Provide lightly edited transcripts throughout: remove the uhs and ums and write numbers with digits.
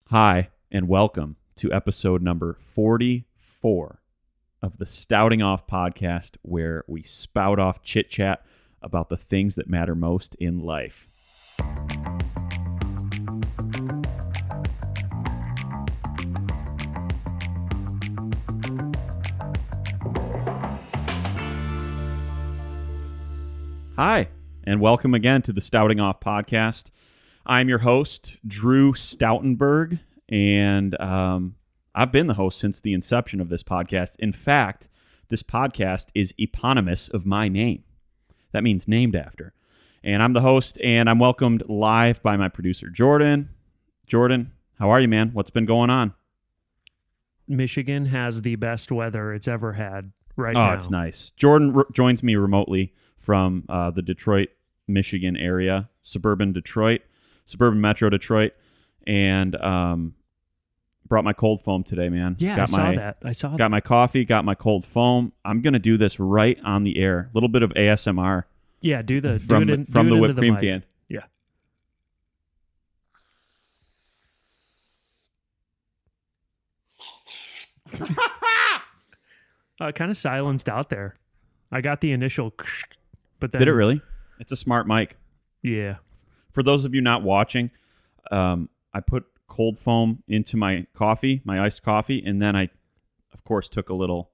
Hi, and welcome to episode number 44 of the Stouting Off podcast, where we spout off chit-chat about the things that matter most in life. Hi, and welcome again to the Stouting Off podcast. I'm your host, Drew Stoutenberg, and I've been the host since the inception of this podcast. In fact, this podcast is eponymous of my name. That means named after. And I'm the host, and I'm welcomed live by my producer, Jordan. Jordan, how are you, man? What's been going on? Michigan has the best weather it's ever had now. Oh, it's nice. Jordan joins me remotely from the Detroit, Michigan area, suburban Metro Detroit, and brought my cold foam today, man. Yeah, I saw that. Got my coffee, got my cold foam. I'm going to do this right on the air. A little bit of ASMR. Yeah, from the whipped cream can. Yeah. Kind of silenced out there. I got the initial, but then... Did it really? It's a smart mic. Yeah. For those of you not watching, I put cold foam into my coffee, my iced coffee, and then I, of course, took a little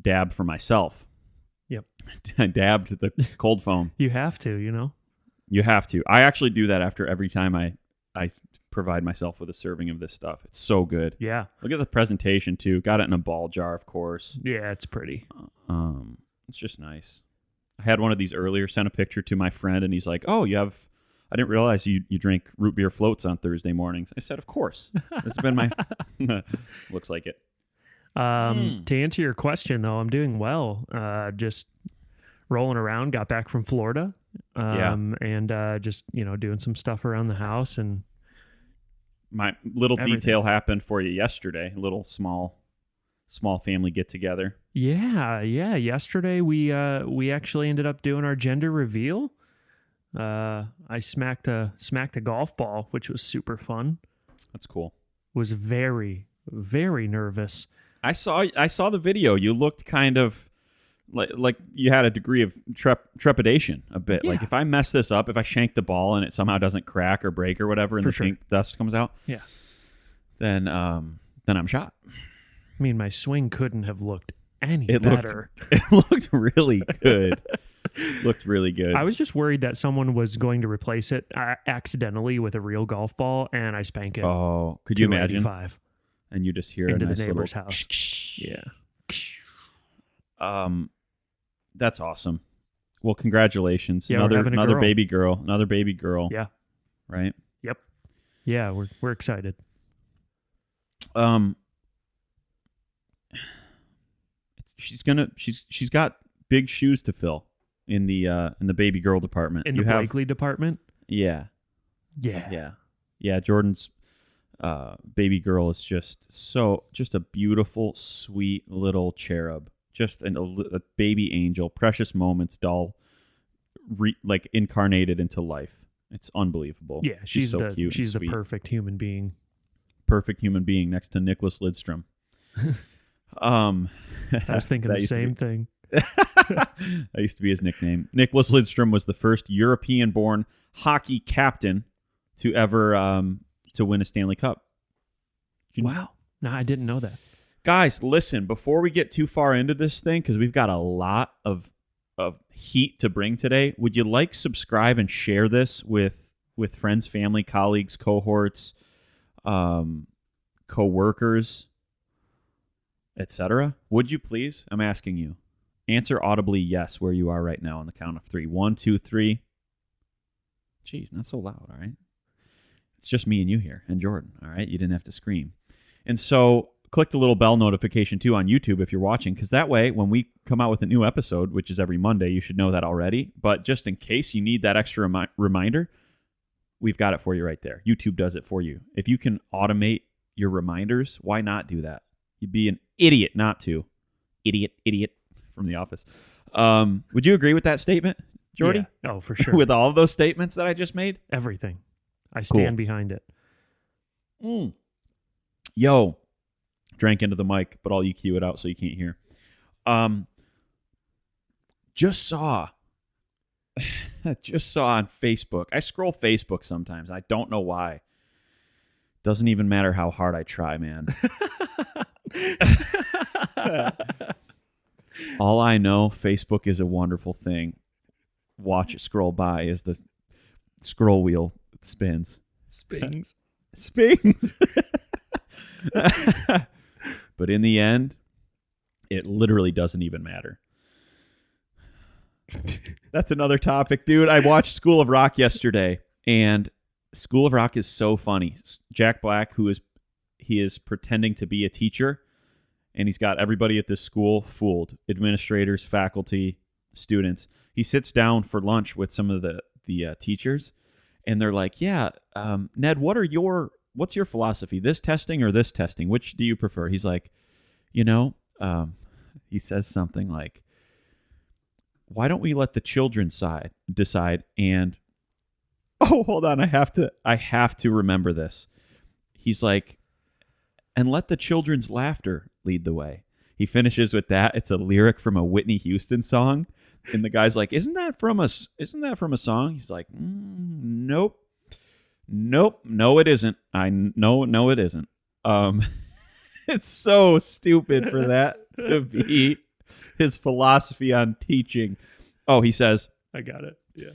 dab for myself. Yep. I dabbed the cold foam. You have to, you know? You have to. I actually do that after every time I provide myself with a serving of this stuff. It's so good. Yeah. Look at the presentation, too. Got it in a ball jar, of course. Yeah, it's pretty. It's just nice. I had one of these earlier, sent a picture to my friend, and he's like, oh, I didn't realize you drink root beer floats on Thursday mornings. I said, of course. This has been my... Looks like it. To answer your question, though, I'm doing well. Just rolling around, got back from Florida. And just, doing some stuff around the house. And my little everything. Detail happened for you yesterday. A little small family get together. Yeah. Yesterday we actually ended up doing our gender reveal. I smacked a golf ball, which was super fun. That's cool. Was very, very nervous. I saw the video. You looked kind of like you had a degree of trepidation a bit. Yeah. Like, if I mess this up, if I shank the ball and it somehow doesn't crack or break or whatever, and pink dust comes out, then I'm shot. I mean, my swing couldn't have looked any better. It looked really good. Looked really good. I was just worried that someone was going to replace it accidentally with a real golf ball, and I spank it. Oh, could you imagine? And you just hear into a nice the neighbor's little house. Yeah. That's awesome. Well, congratulations. Yeah, another baby girl. Another baby girl. Yeah. Right? Yep. Yeah, we're excited. She's got big shoes to fill in the baby girl department. In the Blakely department? Yeah. Jordan's baby girl is just a beautiful, sweet little cherub, just a baby angel, precious moments doll, incarnated into life. It's unbelievable. Yeah, she's so cute. She's the perfect human being. Perfect human being next to Nicholas Lidstrom. I was thinking the same thing. That used to be his nickname. Nicholas Lidstrom was the first European-born hockey captain to ever to win a Stanley Cup. Wow. No, I didn't know that. Guys, listen, before we get too far into this thing, because we've got a lot of heat to bring today, would you subscribe, and share this with friends, family, colleagues, cohorts, co-workers, etc.? Would you please? I'm asking you. Answer audibly yes where you are right now on the count of 3. 1, 2, 3. Jeez, not so loud, all right? It's just me and you here, and Jordan, all right? You didn't have to scream. And so click the little bell notification, too, on YouTube if you're watching, because that way, when we come out with a new episode, which is every Monday, you should know that already. But just in case you need that extra reminder, we've got it for you right there. YouTube does it for you. If you can automate your reminders, why not do that? You'd be an idiot not to. Idiot from The Office. Would you agree with that statement, Jordy? Yeah. Oh, for sure. With all of those statements that I just made? Everything. I stand behind it. Yo, drank into the mic, but I'll EQ it out so you can't hear. Just saw on Facebook. I scroll Facebook sometimes. I don't know why. Doesn't even matter how hard I try, man. All I know, Facebook is a wonderful thing. Watch it scroll by as the scroll wheel spins. Spings. But in the end, it literally doesn't even matter. That's another topic, dude. I watched School of Rock yesterday, and School of Rock is so funny. Jack Black, he is pretending to be a teacher, and he's got everybody at this school fooled. Administrators, faculty, students. He sits down for lunch with some of the teachers, and they're like, "Yeah, Ned, what's your philosophy? This testing or this testing? Which do you prefer?" He's like, he says something like, "Why don't we let the children decide?" And oh, hold on, I have to remember this. He's like, "And let the children's laughter lead the way." He finishes with that. It's a lyric from a Whitney Houston song, and the guy's like, "Isn't that from a song?" He's like, "Nope, no, it isn't. No, it isn't." It's so stupid for that to be his philosophy on teaching. Oh, he says, I got it. Yeah.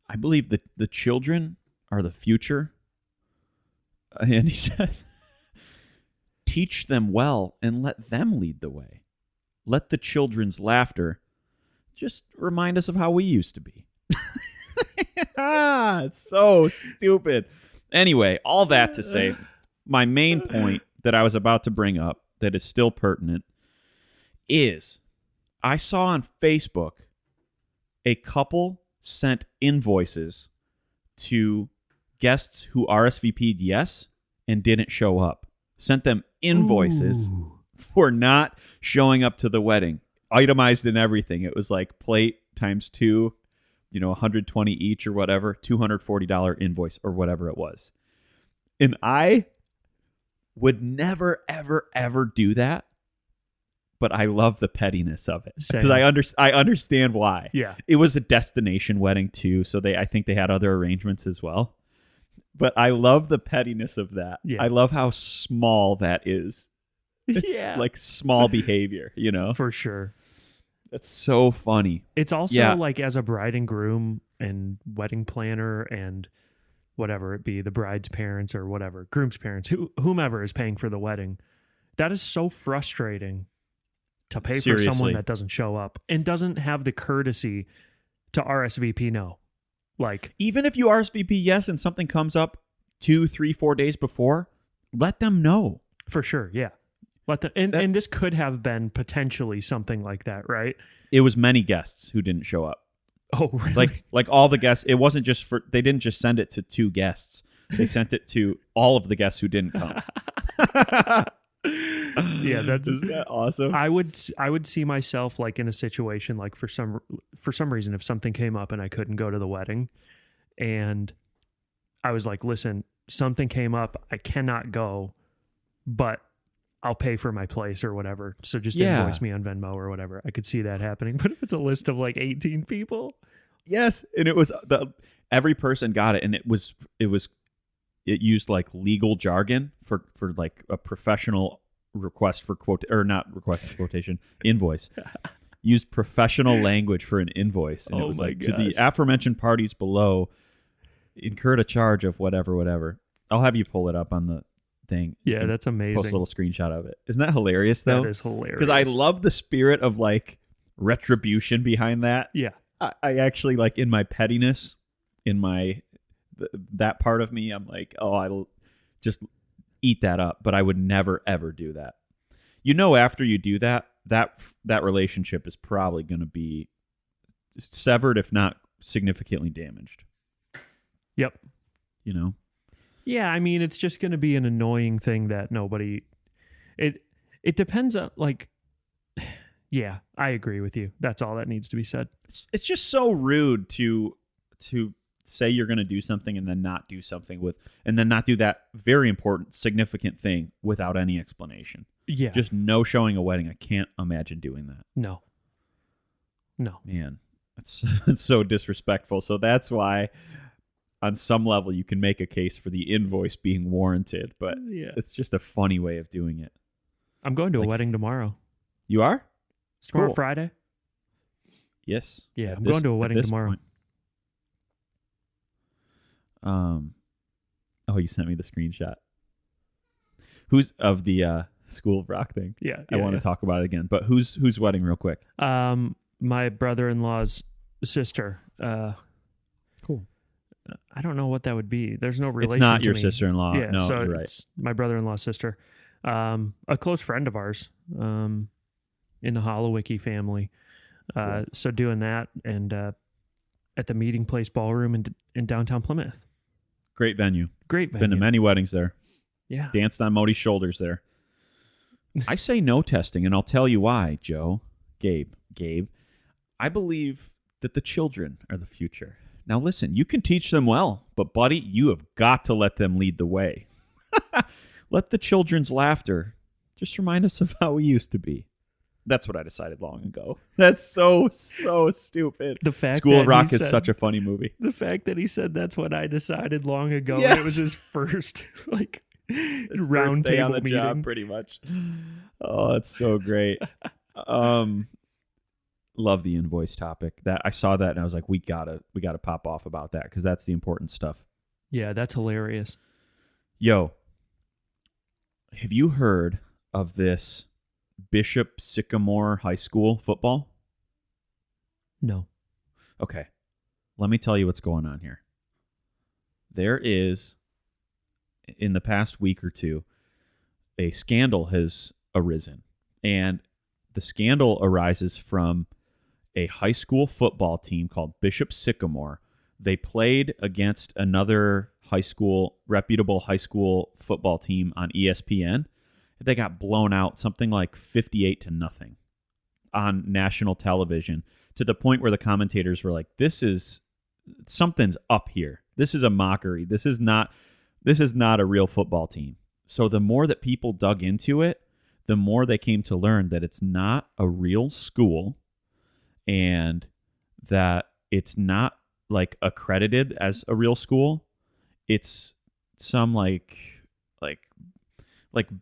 "I believe that the children are the future." And he says, "Teach them well and let them lead the way. Let the children's laughter just remind us of how we used to be." It's so stupid. Anyway, all that to say, my main point that I was about to bring up that is still pertinent is I saw on Facebook a couple sent invoices to guests who RSVP'd yes and didn't show up. Sent them invoices for not showing up to the wedding, itemized and everything. It was like plate times 2, 120 each or whatever, $240 invoice or whatever it was. And I would never, ever, ever do that. But I love the pettiness of it because I understand why. Yeah, it was a destination wedding too, so I think they had other arrangements as well. But I love the pettiness of that. Yeah. I love how small that is. It's like small behavior, for sure. That's so funny. It's also like as a bride and groom and wedding planner and whatever it be, the bride's parents or whatever, groom's parents, whomever is paying for the wedding. That is so frustrating to pay for someone that doesn't show up and doesn't have the courtesy to RSVP no. Like, even if you RSVP yes and something comes up 2, 3, 4 days before, let them know. For sure, yeah. Let them, and this could have been potentially something like that, right? It was many guests who didn't show up. Oh, really? Like all the guests. It wasn't just they didn't just send it to 2 guests. They sent it to all of the guests who didn't come. Yeah, isn't that awesome? I would see myself like in a situation like for some reason if something came up and I couldn't go to the wedding, and I was like, "Listen, something came up, I cannot go, but I'll pay for my place or whatever. So just invoice me on Venmo or whatever." I could see that happening. But if it's a list of like 18 people, yes, and it was every person got it, and it used like legal jargon for like a professional request for quotation invoice. Used professional language for an invoice, and it was like, "To the aforementioned parties below, incurred a charge of whatever." I'll have you pull it up on the thing. Yeah, that's amazing. Post a little screenshot of it. Isn't that hilarious though? That is hilarious. Because I love the spirit of like retribution behind that. Yeah. I actually like in my pettiness, in my that part of me, I'm like, oh, I'll just eat that up. But I would never ever do that. After you do that relationship is probably going to be severed, if not significantly damaged. Yep. Yeah, I mean, it's just going to be an annoying thing that nobody. It depends on like. Yeah, I agree with you. That's all that needs to be said. It's just so rude to say you're going to do something and then not do something and then not do that very important, significant thing without any explanation. Yeah. Just no showing a wedding. I can't imagine doing that. No. Man, it's so disrespectful. So that's why on some level you can make a case for the invoice being warranted, but it's just a funny way of doing it. I'm going to a wedding tomorrow. You are? It's tomorrow Cool. Friday? Yes. Yeah, I'm going to a wedding tomorrow. Point. Oh, you sent me the screenshot. Who's of the School of Rock thing? Yeah. I want to talk about it again. But whose wedding real quick? My brother-in-law's sister. Cool. I don't know what that would be. There's no relation. It's not to your me. sister-in-law. Yeah, No, so you're right. It's my brother-in-law's sister. A close friend of ours in the Holowicki family. Cool. So doing that and at the Meeting Place Ballroom in downtown Plymouth. Great venue. Great venue. Been to many weddings there. Yeah. Danced on Modi's shoulders there. I say no testing, and I'll tell you why, Joe. Gabe. I believe that the children are the future. Now listen, you can teach them well, but buddy, you have got to let them lead the way. Let the children's laughter just remind us of how we used to be. That's what I decided long ago. That's so stupid. The fact School of that Rock he is said- such a funny movie. The fact that he said that's what I decided long ago. Yes. And it was his first His round first day table on the meeting. job, pretty much. Oh, it's so great. Love the invoice topic. That I saw that and I was like, we gotta pop off about that because that's the important stuff. Yeah, that's hilarious. Yo, have you heard of this Bishop Sycamore High School football? No. Okay, let me tell you what's going on here. There is, in the past week or two, a scandal has arisen. And the scandal arises from a high school football team called Bishop Sycamore. They played against another reputable high school football team on ESPN. They got blown out something like 58-0 on national television, to the point where the commentators were like, something's up here. This is a mockery. This is not a real football team. So the more that people dug into it, the more they came to learn that it's not a real school and that it's not like accredited as a real school. It's some like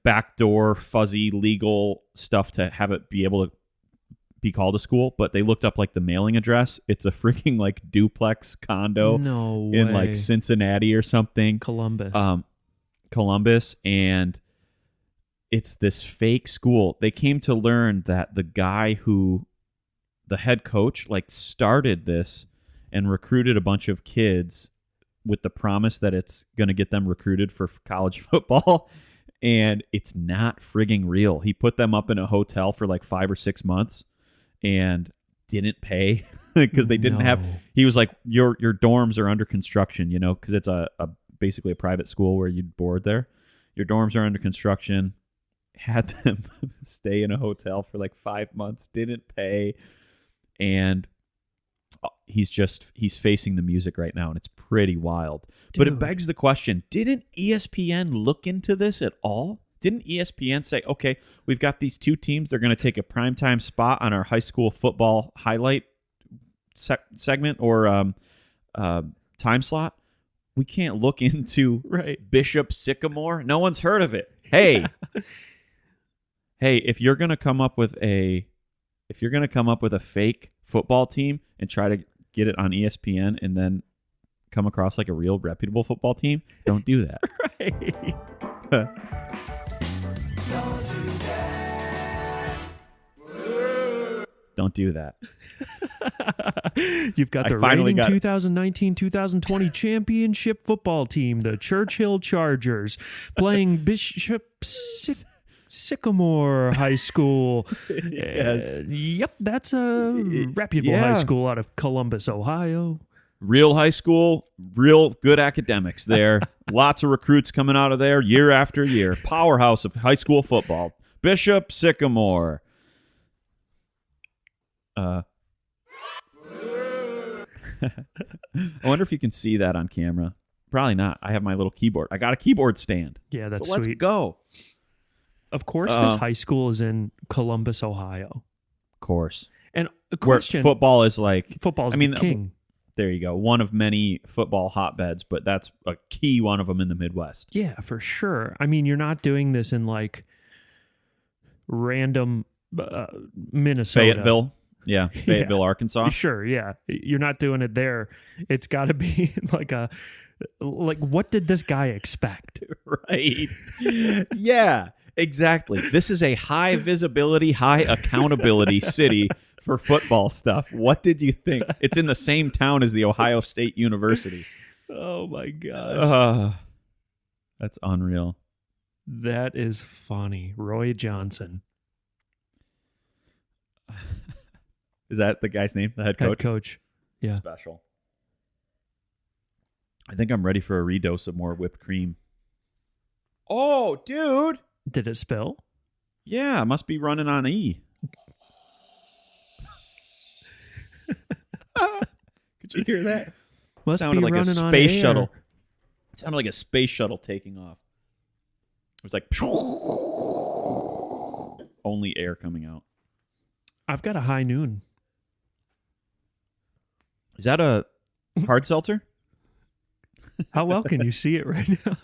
backdoor fuzzy legal stuff to have it be able to be called a school. But they looked up like the mailing address. It's a freaking like duplex condo in like Cincinnati or something. Columbus, and it's this fake school. They came to learn that the head coach like started this and recruited a bunch of kids with the promise that it's going to get them recruited for college football. And it's not frigging real. He put them up in a hotel for like 5 or 6 months and didn't pay because they didn't have. He was like, your dorms are under construction, because it's a basically a private school where you'd board there. Your dorms are under construction. Had them stay in a hotel for like 5 months, didn't pay, and he's facing the music right now, and it's pretty wild. Dude. But it begs the question, didn't ESPN look into this at all? Didn't ESPN say, okay, we've got these two teams, they're going to take a primetime spot on our high school football highlight segment or time slot? We can't look into Bishop Sycamore. No one's heard of it. Hey, if you're gonna come up with a fake football team and try to get it on ESPN and then come across like a real reputable football team, don't do that. Right. Don't do that. You've got the reigning 2019-2020 championship football team, the Churchill Chargers, playing Bishop Sycamore High School. Yes. Yep, that's a reputable high school out of Columbus, Ohio. Real high school, real good academics there. Lots of recruits coming out of there year after year. Powerhouse of high school football. Bishop Sycamore. I wonder if you can see that on camera. Probably not. I have my little keyboard. I got a keyboard stand. Yeah, that's so let's sweet. go. Of course, this high school is in Columbus, Ohio. Of course. And a Where question: football is like, football's I mean, the king. there you go. One of many football hotbeds, but that's a key one of them in the Midwest. Yeah, for sure. I mean, you're not doing this in like random Minnesota. Fayetteville. Yeah, Fayetteville, Arkansas. Sure, yeah. You're not doing it there. It's got to be like what did this guy expect? Right. Yeah, exactly. This is a high visibility, high accountability city for football stuff. What did you think? It's in the same town as the Ohio State University. Oh my gosh. That's unreal. That is funny. Roy Johnson. Is that the guy's name? The head coach? Head coach. Yeah. Special. I think I'm ready for a redose of more whipped cream. Oh, dude. Did it spill? Yeah, it must be running on E. Could you hear that? Must Sounded be like a running on space air. shuttle. It sounded like a space shuttle taking off. It was like only air coming out. I've got a high noon. Is that a hard seltzer? How well can you see it right now?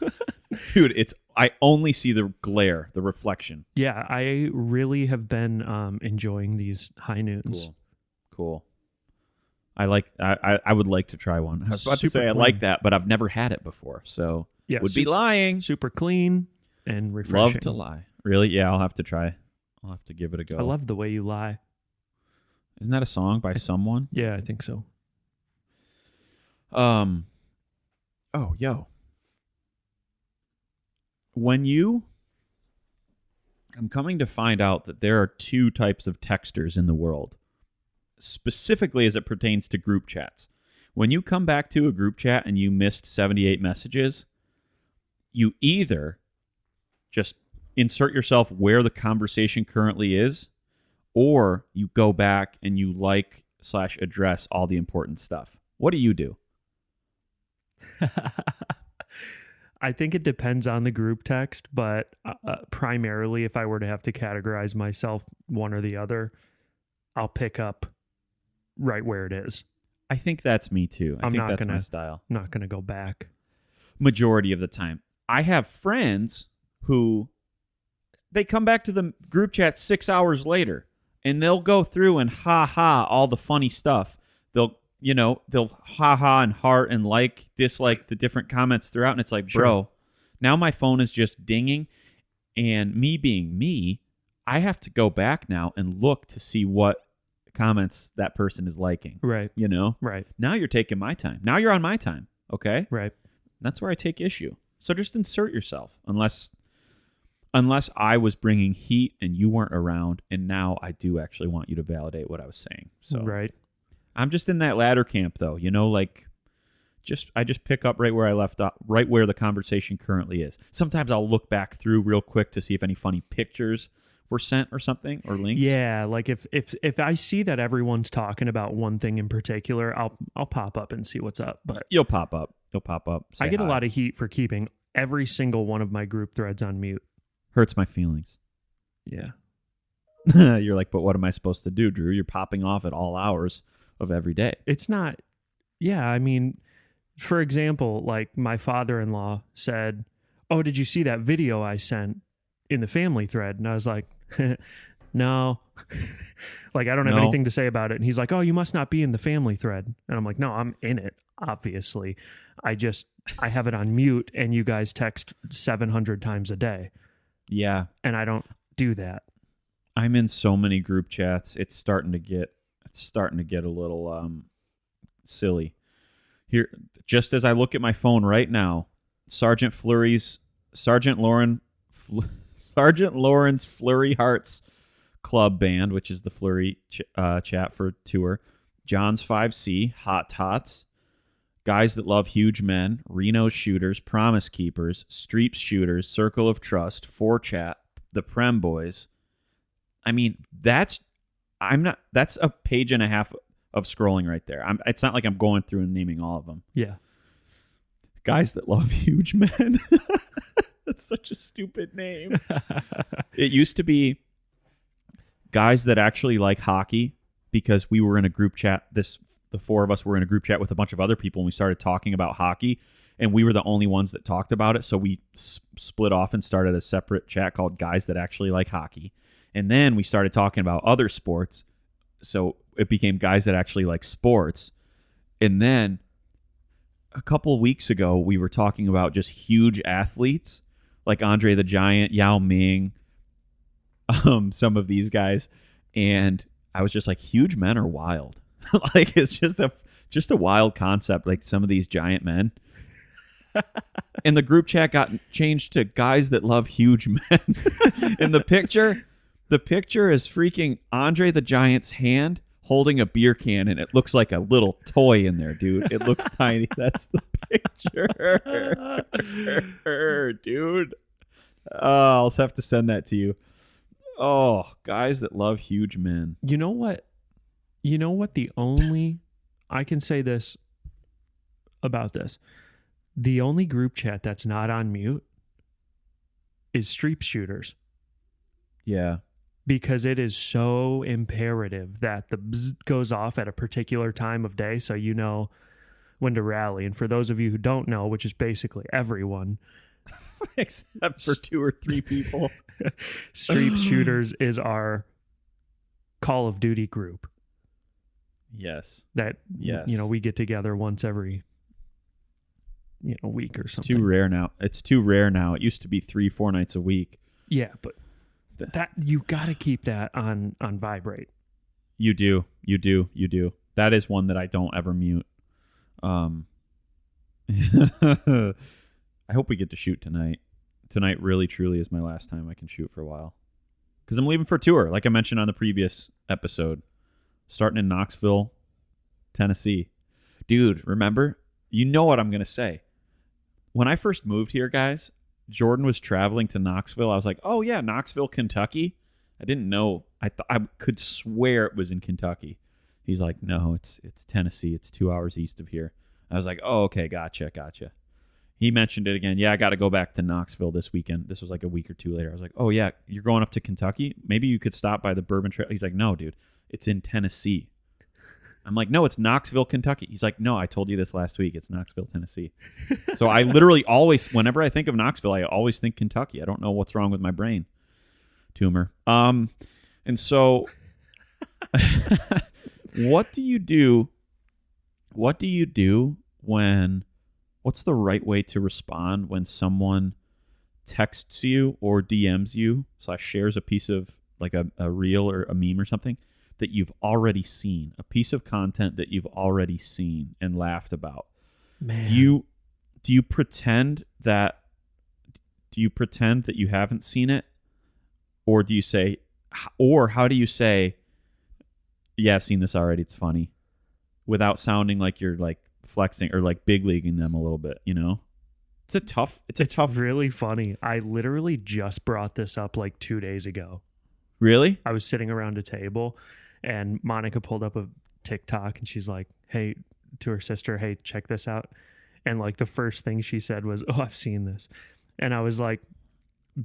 Dude, I only see the glare, the reflection. Yeah, I really have been enjoying these high noons. Cool. I would like to try one. I was about to say I like that, but I've never had it before, so would be lying. Super clean and refreshing. Love to lie. Really? Yeah, I'll have to try. I'll have to give it a go. I love the way you lie. Isn't that a song by someone? Yeah, I think so. Oh, yo. I'm coming to find out that there are two types of texters in the world, specifically as it pertains to group chats. When you come back to a group chat and you missed 78 messages, you either just insert yourself where the conversation currently is, or you go back and you /address all the important stuff. What do you do? I think it depends on the group text, but primarily if I were to have to categorize myself one or the other, I'll pick up right where it is. I think that's me too. I think that's my style. I'm not going to go back. Majority of the time. I have friends who they come back to the group chat 6 hours later and they'll go through and ha all the funny stuff. They'll ha and heart and dislike the different comments throughout. And it's like, bro, now my phone is just dinging. And me being me, I have to go back now and look to see what comments that person is liking. Right. Right. Now you're taking my time. Now you're on my time. Okay. Right. That's where I take issue. So just insert yourself unless I was bringing heat and you weren't around. And now I do actually want you to validate what I was saying. So right. I'm just in that latter camp, though. I just pick up right where I left off, right where the conversation currently is. Sometimes I'll look back through real quick to see if any funny pictures were sent or something, or links. Yeah, like if I see that everyone's talking about one thing in particular, I'll pop up and see what's up. But you'll pop up. I get a lot of heat for keeping every single one of my group threads on mute. Hurts my feelings. Yeah. You're like, but what am I supposed to do, Drew? You're popping off at all hours of every day. It's not. Yeah, I mean, for example, like my father-in-law said, "Oh, did you see that video I sent in the family thread?" And I was like, "No." Like, I don't have anything to say about it. And he's like, "Oh, you must not be in the family thread." And I'm like, "No, I'm in it, obviously. I have it on mute and you guys text 700 times a day." Yeah. And I don't do that. I'm in so many group chats. It's starting to get a little silly. Here, just as I look at my phone right now, Sergeant Lawrence Flurry Hearts Club Band, which is the Flurry chat for tour, John's 5C, Hot Tots, Guys That Love Huge Men, Reno Shooters, Promise Keepers, Streeps Shooters, Circle of Trust, 4Chat, the Prem Boys. I mean, that's a page and a half of scrolling right there. It's not like I'm going through and naming all of them. Yeah. Guys that love huge men. That's such a stupid name. It used to be guys that actually like hockey, because we were in a group chat. The four of us were in a group chat with a bunch of other people, and we started talking about hockey, and we were the only ones that talked about it. So we split off and started a separate chat called Guys That Actually Like Hockey. And then we started talking about other sports. So it became Guys That Actually Like Sports. And then a couple of weeks ago, we were talking about just huge athletes like Andre the Giant, Yao Ming, some of these guys. And I was just like, huge men are wild. Like, it's just a wild concept, like some of these giant men. And the group chat got changed to Guys That Love Huge Men. And the picture is freaking Andre the Giant's hand holding a beer can, and it looks like a little toy in there, dude. It looks tiny. That's the picture. Dude. I'll just have to send that to you. Oh, Guys That Love Huge Men. You know what? I can say this about this. The only group chat that's not on mute is Streep Shooters. Yeah. Because it is so imperative that the bzz goes off at a particular time of day, so you know when to rally. And for those of you who don't know, which is basically everyone, except for 2 or 3 people, Streep Shooters is our Call of Duty group. Yes. That, we get together once every week or something. It's too rare now. It used to be 3-4 nights a week. Yeah, but that you got to keep that on vibrate. You do. That is one that I don't ever mute. I hope we get to shoot tonight. Tonight really truly is my last time I can shoot for a while, because I'm leaving for a tour, like I mentioned on the previous episode, starting in Knoxville, Tennessee. Dude, remember? You know what I'm going to say. When I first moved here, guys, Jordan was traveling to Knoxville. I was like, oh, yeah, Knoxville, Kentucky. I didn't know. I could swear it was in Kentucky. He's like, no, it's Tennessee. It's 2 hours east of here. I was like, oh, okay, gotcha. He mentioned it again. Yeah, I got to go back to Knoxville this weekend. This was like a week or two later. I was like, oh, yeah, you're going up to Kentucky? Maybe you could stop by the Bourbon Trail. He's like, no, dude, it's in Tennessee. I'm like, no, it's Knoxville, Kentucky. He's like, no, I told you this last week. It's Knoxville, Tennessee. So I literally always, whenever I think of Knoxville, I always think Kentucky. I don't know what's wrong with my brain tumor. And so what do you do? What's the right way to respond when someone texts you or DMs you / shares a piece of like a reel or a meme or something that you've already seen, a piece of content that you've already seen and laughed about? Man. Do you pretend that you haven't seen it, or do you say, or how do you say, yeah, I've seen this already, it's funny, without sounding like you're like flexing or like big leaguing them a little bit, It's a tough. Really funny. I literally just brought this up like 2 days ago. Really? I was sitting around a table, and Monica pulled up a TikTok, and she's like, hey, to her sister, hey, check this out. And like the first thing she said was, oh, I've seen this. And I was like,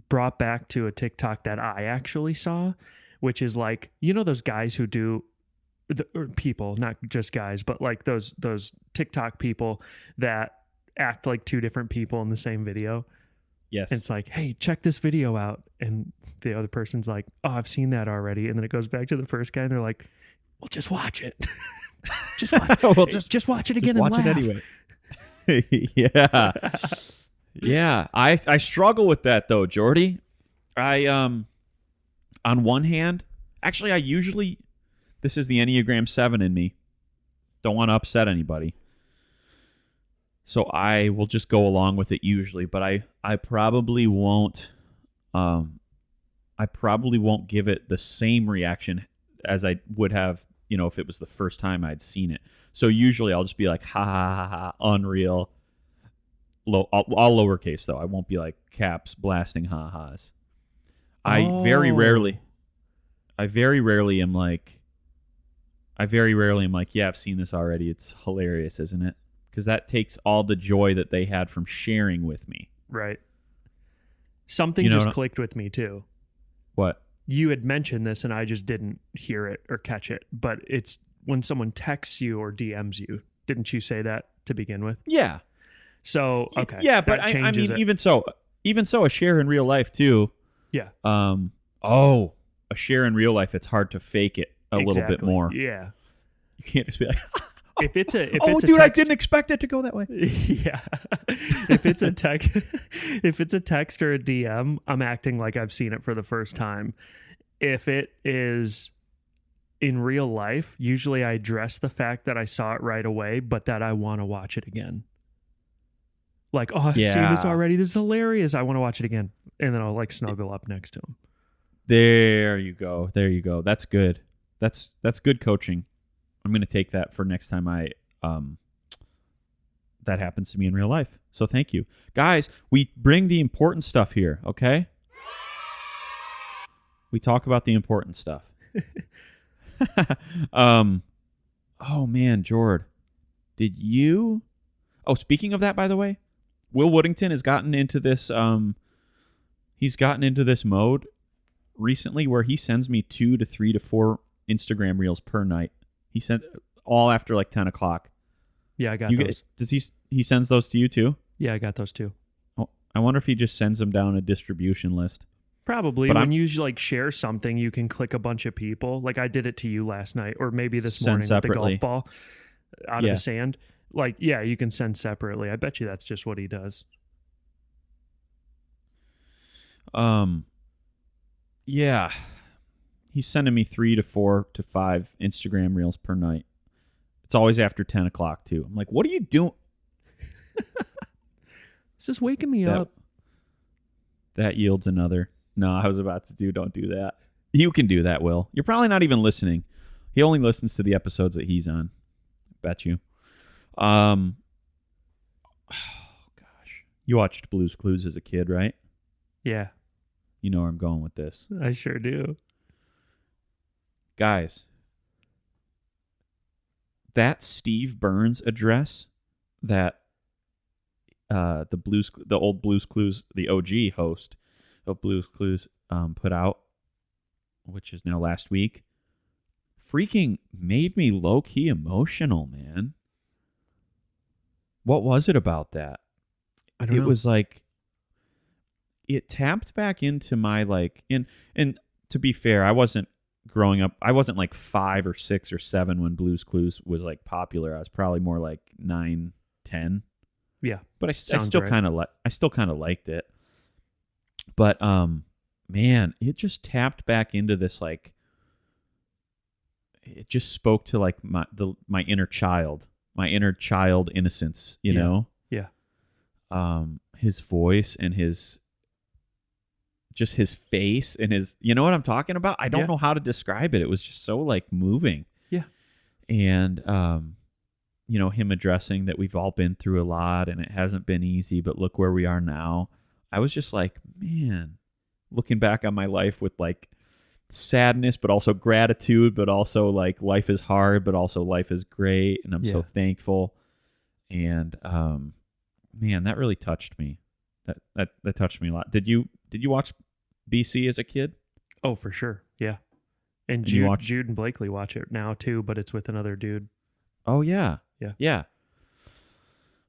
brought back to a TikTok that I actually saw, which is like, those guys who do, or people, not just guys, but like those TikTok people that act like 2 different people in the same video. Yes. And it's like, hey, check this video out. And the other person's like, oh, I've seen that already. And then it goes back to the first guy, and they're like, well, just watch it. Just watch it. Well, just watch it again and laugh. Watch it anyway. Yeah. Yeah. I struggle with that, though, Jordy. On one hand, actually, this is the Enneagram 7 in me. Don't want to upset anybody. So I will just go along with it usually, but I probably won't give it the same reaction as I would have, if it was the first time I'd seen it. So usually I'll just be like, ha ha ha ha, unreal. All lowercase though. I won't be like caps blasting ha ha's. I very rarely am like, I very rarely am like, yeah, I've seen this already. It's hilarious, isn't it? Because that takes all the joy that they had from sharing with me. Right. Something You know just what? clicked with me too. What? You had mentioned this and I just didn't hear it or catch it, but it's when someone texts you or DMs you. Didn't you say that to begin with? Yeah. So, okay. Yeah, but that I changes mean, it. even so, a share in real life too. Yeah. A share in real life, it's hard to fake it a little bit Exactly. more. Yeah. You can't just be like, If it's a dude, I text, didn't expect it to go that way. yeah. If it's a text if it's a text or a DM, I'm acting like I've seen it for the first time. If it is in real life, usually I address the fact that I saw it right away, but that I want to watch it again. Like, oh, I've seen this Yeah. already. This is hilarious. I want to watch it again. And then I'll like snuggle up next to him. There you go. There you go. That's good. That's good coaching. I'm going to take that for next time that happens to me in real life. So thank you. Guys, we bring the important stuff here, okay? We talk about the important stuff. Oh man, Jord. Did you speaking of that, by the way, Will Woodington has gotten into this he's gotten into this mode recently where he sends me 2 to 3 to 4 Instagram reels per night. He sent all after like 10 o'clock. Yeah, I got those. Does he sends those to you too? Yeah, I got those too. Oh, I wonder if he just sends them down a distribution list. Probably. But When you like share something, you can click a bunch of people. Like I did it to you last night, or maybe this Send morning separately. with the golf ball out of the sand. Like, yeah, you can send separately. I bet you that's just what he does. Yeah. He's sending me 3 to 4 to 5 Instagram reels per night. It's always after 10 o'clock too. I'm like, what are you doing? It's just waking me up. That yields another. No, I was about to don't do that. You can do that, Will. You're probably not even listening. He only listens to the episodes that he's on. Bet you. Oh gosh. You watched Blue's Clues as a kid, right? Yeah, You know where I'm going with this. I sure do. Guys, that Steve Burns address that the old Blue's Clues, the OG host of Blue's Clues put out, which is now last week, freaking made me low-key emotional, man. What was it about that? I don't know. It was like, it tapped back into my and to be fair, I wasn't growing up. I wasn't like 5 or 6 or 7 when Blue's Clues was like popular. I was probably more like 9, 10. Yeah, but I sounds still right. kind of liked it. But man, it just tapped back into this like. It just spoke to like my inner child innocence. You know. Yeah. His voice and his face and his, you know what I'm talking about? I don't know how to describe it. It was just so like moving. Yeah. And, him addressing that we've all been through a lot and it hasn't been easy, but look where we are now. I was just like, man, looking back on my life with like sadness, but also gratitude, but also like life is hard, but also life is great. And I'm so thankful. And, man, that really touched me. That touched me a lot. Did you watch BC as a kid? Oh, for sure. Yeah. And Jude and Blakely watch it now too, but it's with another dude. Oh yeah. Yeah. Yeah.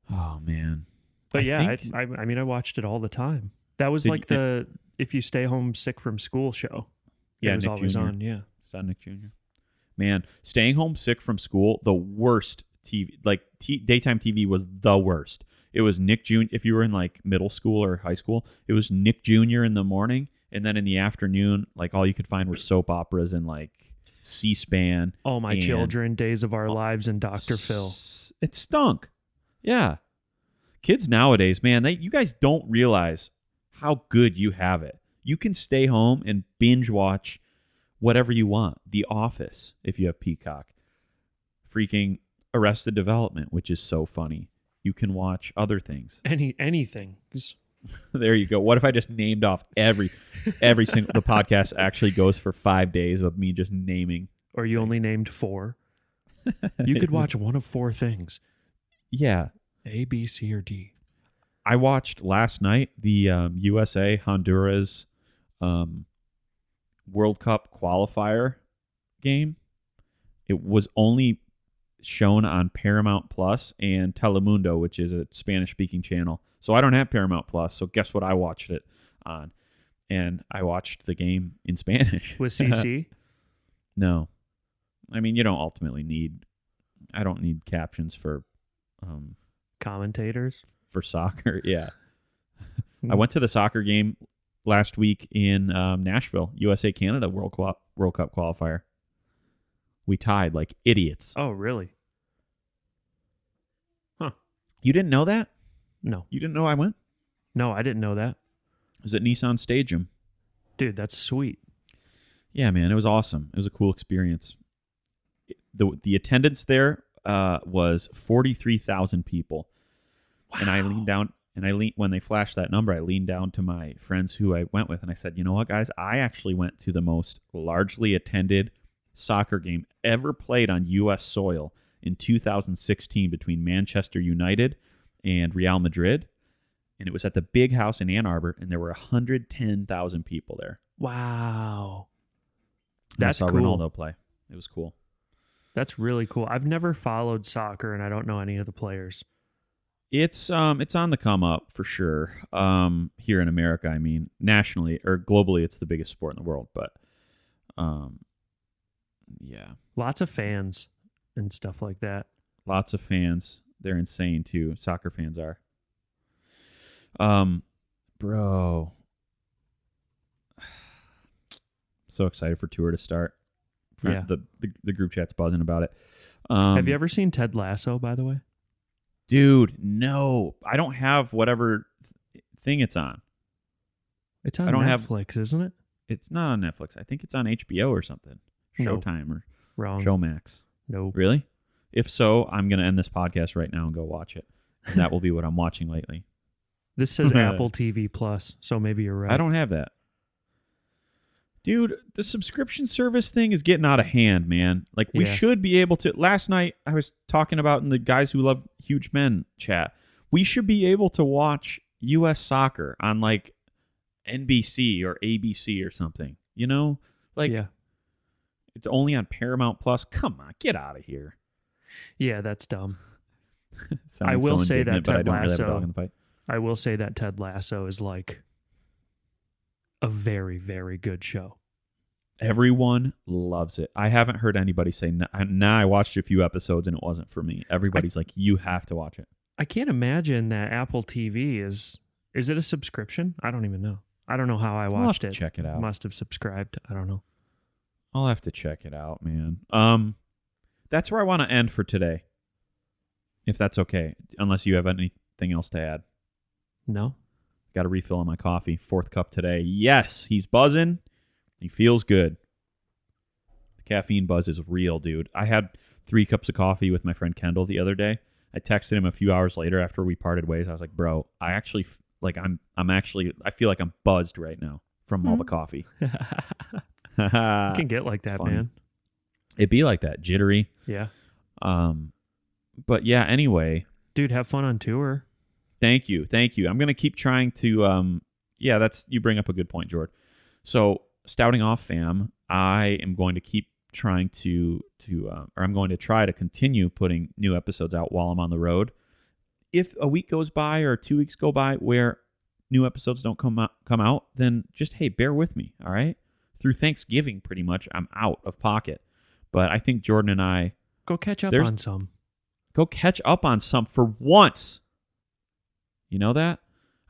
Oh man. But I mean, I watched it all the time. That was like the if you stay home sick from school show. Yeah, it was Nick always Jr. on. Yeah. Son Nick Jr. Man, staying home sick from school, the worst TV. Like daytime TV was the worst. It was Nick Jr. If you were in like middle school or high school, it was Nick Jr. in the morning, and then in the afternoon, like all you could find were soap operas and like C-SPAN. Oh, My Children, Days of Our Lives, and Dr. Phil. It stunk. Yeah. Kids nowadays, man, you guys don't realize how good you have it. You can stay home and binge watch whatever you want. The Office, if you have Peacock. Freaking Arrested Development, which is so funny. You can watch other things. Anything. There you go. What if I just named off every single... The podcast actually goes for 5 days of me just naming. Or you only named 4. You could watch one of four things: Yeah. A, B, C, or D. I watched last night the USA Honduras World Cup qualifier game. It was only shown on Paramount Plus and Telemundo, which is a Spanish-speaking channel. So I don't have Paramount Plus. So guess what I watched it on? And I watched the game in Spanish. With CC? No. I mean, you don't ultimately need... I don't need captions for Commentators? for soccer. Yeah. I went to the soccer game last week in Nashville, USA-Canada World Cup qualifier. We tied like idiots. Oh, really? Huh. You didn't know that? No. You didn't know I went? No, I didn't know that. It was at Nissan Stadium. Dude, that's sweet. Yeah, man, it was awesome. It was a cool experience. The attendance there was 43,000 people. Wow. And I leaned down, and when they flashed that number, I leaned down to my friends who I went with, and I said, you know what, guys? I actually went to the most largely attended soccer game ever played on U.S. soil in 2016 between Manchester United and Real Madrid. And it was at the Big House in Ann Arbor, and there were 110,000 people there. Wow. And That's I saw cool. Ronaldo play. It was cool. That's really cool. I've never followed soccer, and I don't know any of the players. It's on the come up for sure. Here in America, I mean, nationally or globally, it's the biggest sport in the world. But yeah, Lots of fans and stuff like that. lots of fans. They're insane too. Soccer fans are. Bro, so excited for tour to start. Yeah. The group chat's buzzing about it. Have you ever seen Ted Lasso, by the way? Dude, no. I don't have whatever thing it's on. It's on I don't have- Netflix, isn't it? It's not on Netflix. I think it's on HBO or something. No. Showtime or Wrong. Showmax. No. Really? If so, I'm going to end this podcast right now and go watch it. And that will be what I'm watching lately. This says Apple TV Plus, so maybe you're right. I don't have that. Dude, the subscription service thing is getting out of hand, man. Like, we Yeah. should be able to... Last night, I was talking about in the Guys Who Love Huge Men chat, we should be able to watch U.S. soccer on, like, NBC or ABC or something. You know? Like, Yeah. it's only on Paramount Plus. Come on, get out of here. Yeah, that's dumb. Sounding I will so say that indignant, but I Ted don't really have a Lasso- dog in the fight. I will say that Ted Lasso is like a very, very good show. Everyone loves it. I haven't heard anybody say, nah, I watched a few episodes and it wasn't for me. Everybody's like, you have to watch it. I can't imagine that Apple TV is it a subscription? I don't even know. I don't know how I I'll have watched to it. check it out. Must have subscribed. I don't know. I'll have to check it out, man. That's where I want to end for today. If that's okay. Unless you have anything else to add. No? Got a refill on my coffee. 4th cup today. Yes, he's buzzing. He feels good. The caffeine buzz is real, dude. I had 3 cups of coffee with my friend Kendall the other day. I texted him a few hours later after we parted ways. I was like, bro, I actually, like, I feel like I'm buzzed right now from all the coffee. You can get like that, funny. man. It'd be like that, jittery. Yeah. But yeah, anyway, Dude, have fun on tour. thank you. I'm going to keep trying to, you bring up a good point, Jord. So, Stouting Off fam, I am going to keep trying I'm going to try to continue putting new episodes out while I'm on the road. If a week goes by or 2 weeks go by where new episodes don't come out, then just, hey, bear with me, all right? Through Thanksgiving, pretty much, I'm out of pocket. But I think Jordan and I... Go catch up on some. Go catch up on some for once. You know that?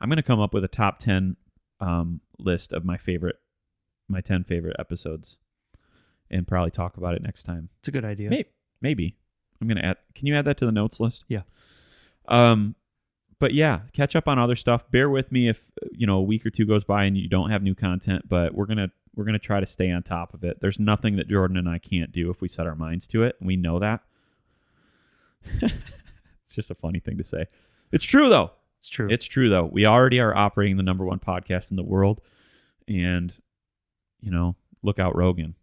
I'm going to come up with a top 10 list of my 10 favorite episodes and probably talk about it next time. It's a good idea. Maybe. I'm going to add... Can you add that to the notes list? Yeah. But yeah, catch up on other stuff. Bear with me if, a week or two goes by and you don't have new content, but we're going to try to stay on top of it. There's nothing that Jordan and I can't do if we set our minds to it. And we know that. It's just a funny thing to say. It's true, though. It's true, though. We already are operating the number one podcast in the world. And, look out Rogan.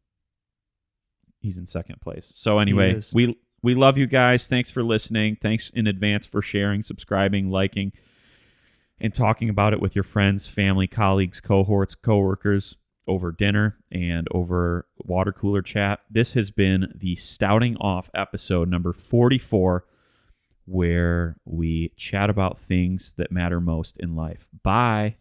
He's in second place. So anyway, we We love you guys. Thanks for listening. Thanks in advance for sharing, subscribing, liking, and talking about it with your friends, family, colleagues, cohorts, coworkers over dinner and over water cooler chat. This has been the Stouting Off episode number 44, where we chat about things that matter most in life. Bye.